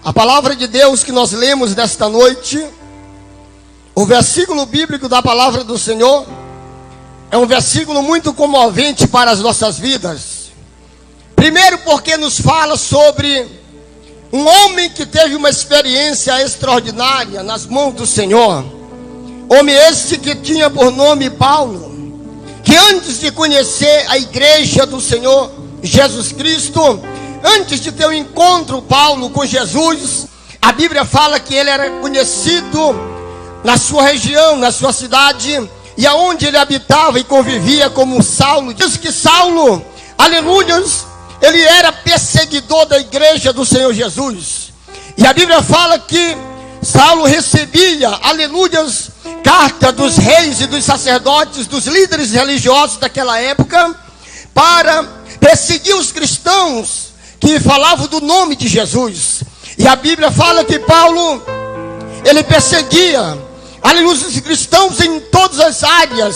A palavra de Deus que nós lemos nesta noite, o versículo bíblico da palavra do Senhor, é um versículo muito comovente para as nossas vidas. Primeiro porque nos fala sobre um homem que teve uma experiência extraordinária nas mãos do Senhor. Homem esse que tinha por nome Paulo, que antes de conhecer a igreja do Senhor Jesus Cristo, antes de ter um encontro Paulo com Jesus, a Bíblia fala que ele era conhecido na sua região, na sua cidade, e aonde ele habitava e convivia como Saulo. Diz que Saulo, aleluias, ele era perseguidor da igreja do Senhor Jesus. E a Bíblia fala que Saulo recebia, aleluias, carta dos reis e dos sacerdotes, dos líderes religiosos daquela época, para perseguir os cristãos que falavam do nome de Jesus. E a Bíblia fala que Paulo, ele perseguia, aleluia, os cristãos em todas as áreas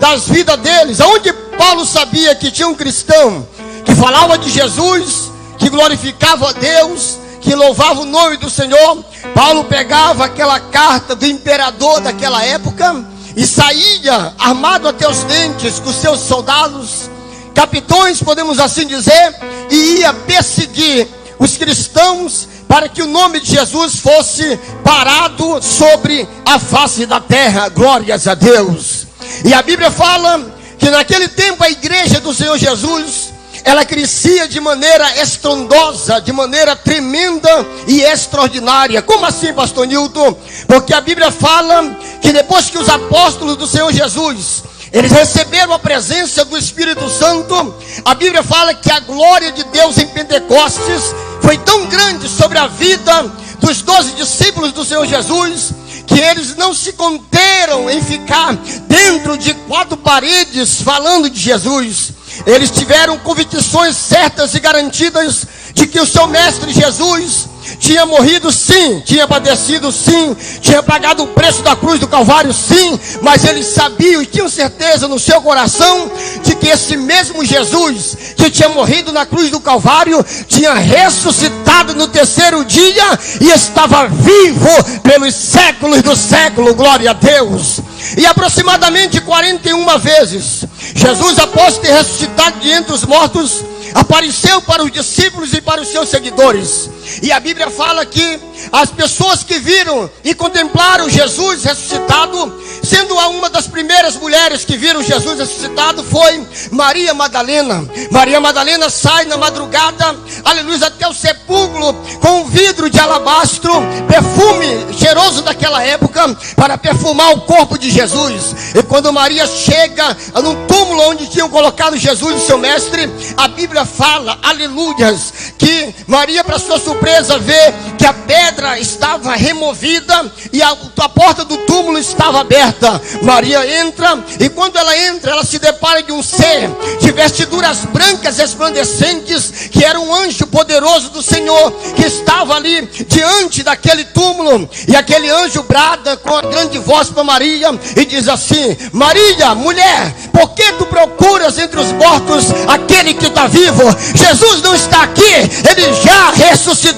das vidas deles. Onde Paulo sabia que tinha um cristão que falava de Jesus, que glorificava a Deus, que louvava o nome do Senhor, Paulo pegava aquela carta do imperador daquela época e saía armado até os dentes com seus soldados, capitões, podemos assim dizer, e ia perseguir os cristãos para que o nome de Jesus fosse parado sobre a face da terra. Glórias a Deus. E a Bíblia fala que naquele tempo a igreja do Senhor Jesus, ela crescia de maneira estrondosa, de maneira tremenda e extraordinária. Como assim, pastor Nilton? Porque a Bíblia fala que depois que os apóstolos do Senhor Jesus, eles receberam a presença do Espírito Santo, a Bíblia fala que a glória de Deus em Pentecostes foi tão grande sobre a vida dos 12 discípulos do Senhor Jesus, que eles não se conteram em ficar dentro de 4 paredes falando de Jesus. Eles tiveram convicções certas e garantidas de que o seu mestre Jesus tinha morrido sim, tinha padecido sim, tinha pagado o preço da cruz do Calvário sim, mas eles sabiam e tinham certeza no seu coração de que esse mesmo Jesus que tinha morrido na cruz do Calvário tinha ressuscitado no 3º dia e estava vivo pelos séculos do século. Glória a Deus. E aproximadamente 41 vezes Jesus, após ter ressuscitado de entre os mortos, apareceu para os discípulos e para os seus seguidores. E a Bíblia fala que as pessoas que viram e contemplaram Jesus ressuscitado, sendo uma das primeiras mulheres que viram Jesus ressuscitado, foi Maria Madalena. Maria Madalena sai na madrugada, aleluia, até o sepulcro com um vidro de alabastro, perfume cheiroso daquela época, para perfumar o corpo de Jesus. E quando Maria chega no túmulo onde tinham colocado Jesus e seu mestre, a Bíblia fala, aleluias, que Maria, para sua surpresa, vê que a pedra estava removida e a porta do túmulo estava aberta. Maria entra, e quando ela entra, ela se depara de um ser de vestiduras brancas resplandecentes, que era um anjo poderoso do Senhor, que estava ali diante daquele túmulo. E aquele anjo brada com a grande voz para Maria e diz assim: Maria, mulher, por que tu procuras entre os mortos aquele que está vivo? Jesus não está aqui, ele já ressuscitou.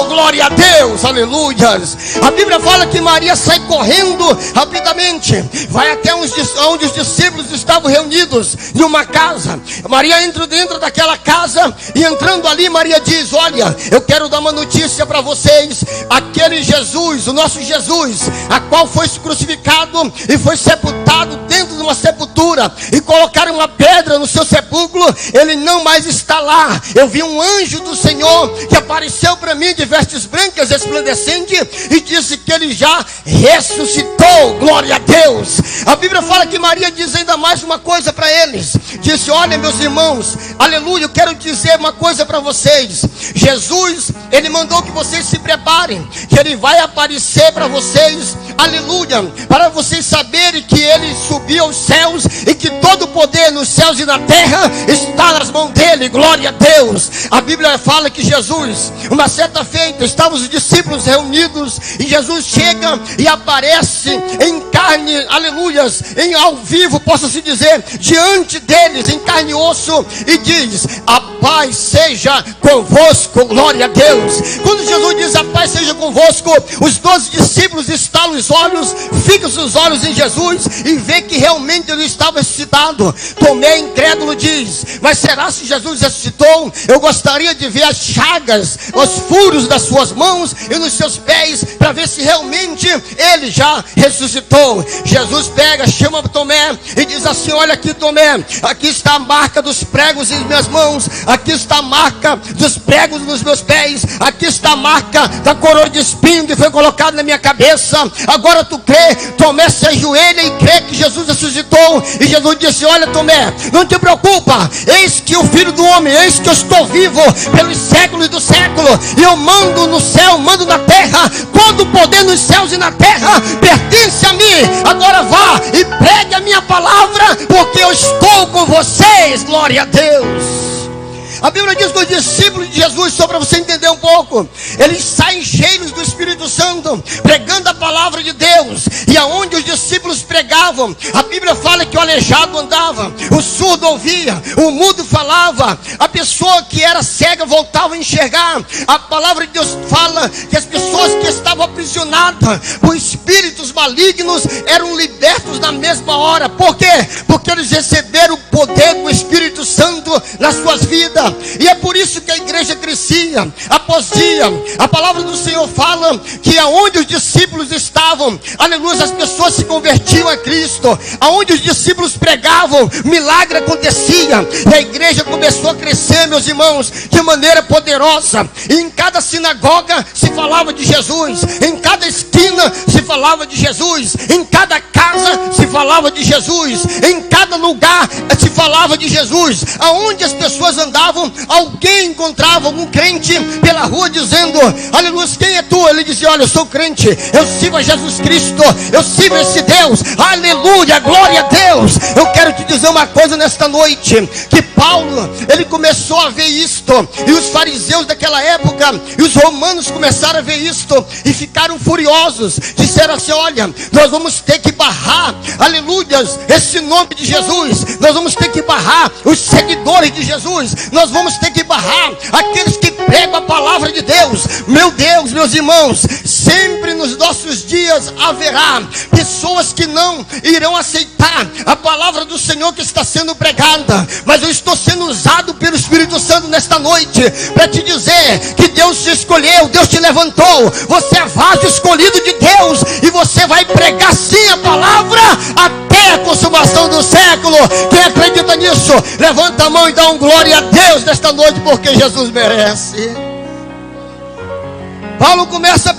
Glória a Deus, aleluias. A Bíblia fala que Maria sai correndo rapidamente, vai até onde os discípulos estavam reunidos em uma casa. Maria entra dentro daquela casa, e entrando ali, Maria diz: olha, eu quero dar uma notícia para vocês. Aquele Jesus, o nosso Jesus, a qual foi crucificado e foi sepultado dentro de uma sepultura, e colocaram uma pedra no seu sepulcro, ele não mais está lá. Eu vi um anjo do Senhor que apareceu para mim de vestes brancas resplandecentes e disse que ele já ressuscitou. Glória a Deus. A Bíblia fala que Maria diz ainda mais uma coisa para eles. Disse: olha, meus irmãos, aleluia, eu quero dizer uma coisa para vocês. Jesus, ele mandou que vocês se preparem, que ele vai aparecer para vocês, aleluia, para vocês saberem que ele subiu aos céus e que todo o poder nos céus e na terra está nas mãos dele. Glória a Deus. A Bíblia fala que Jesus, uma certa feita, estavam os discípulos reunidos, e Jesus chega e aparece em carne, aleluias, em ao vivo, posso-se dizer, diante deles, em carne e osso, e diz: a paz seja convosco. Glória a Deus. Quando Jesus diz a paz Pai seja convosco. Os 12 discípulos estalam os olhos, fixam os olhos em Jesus e vê que realmente ele estava ressuscitado. Tomé, incrédulo, diz: mas será se Jesus ressuscitou? Eu gostaria de ver as chagas, os furos das suas mãos e nos seus pés, para ver se realmente ele já ressuscitou. Jesus pega, chama Tomé e diz assim: olha aqui, Tomé, aqui está a marca dos pregos em minhas mãos, aqui está a marca dos pregos nos meus pés, aqui está a marca da coroa de espinho que foi colocada na minha cabeça. Agora tu crê? Tomé se ajoelha e crê que Jesus ressuscitou. E Jesus disse: olha, Tomé, não te preocupa, eis que o Filho do Homem, eis que eu estou vivo pelos séculos do século, e eu mando no céu, mando na terra, todo o poder nos céus e na terra pertence a mim. Agora vá e pregue a minha palavra, porque eu estou com vocês. Glória a Deus. A Bíblia diz que os discípulos de Jesus, só para você entender um pouco, eles saem cheios do Espírito Santo, pregando a palavra de Deus. E aonde os discípulos pregavam, a Bíblia fala que o aleijado andava, o surdo ouvia, o mudo falava, a pessoa que era cega voltava a enxergar. A palavra de Deus fala que as pessoas que estavam aprisionadas por espíritos malignos eram libertos na mesma hora. Por quê? Porque eles receberam o poder do Espírito Santo nas suas vidas. E é por isso que a igreja crescia após dia. A palavra do Senhor fala que aonde os discípulos estavam, aleluia, as pessoas se convertiam a Cristo. Aonde os discípulos pregavam, milagre acontecia. E a igreja começou a crescer, meus irmãos, de maneira poderosa. E em cada sinagoga se falava de Jesus, em cada esquina se falava de Jesus, em cada casa se falava de Jesus, em cada lugar se falava de Jesus. Aonde as pessoas andavam, alguém encontrava algum crente pela rua dizendo: aleluia, quem é tu? Ele dizia: olha, eu sou crente, eu sigo a Jesus Cristo, eu sigo esse Deus, aleluia, glória a Deus. Eu quero te dizer uma coisa nesta noite, que Paulo, ele começou a ver isto, e os fariseus daquela época, e os romanos começaram a ver isto, e ficaram furiosos, disseram assim: olha, nós vamos ter que barrar, aleluia, esse nome de Jesus, nós vamos ter que barrar os seguidores de Jesus, nós vamos ter que barrar aqueles que pregam a palavra de Deus. Meu Deus, meus irmãos, sempre nos nossos dias haverá pessoas que não irão aceitar a palavra do Senhor que está sendo pregada. Mas eu estou sendo usado pelo Espírito Santo nesta noite para te dizer que Deus te escolheu, Deus te levantou, você é vaso escolhido de Deus, e você vai pregar sim a palavra até a consumação do século. Quem acredita nisso, levanta a mão e dá um glória a Deus nesta noite, porque Jesus merece. Paulo começa a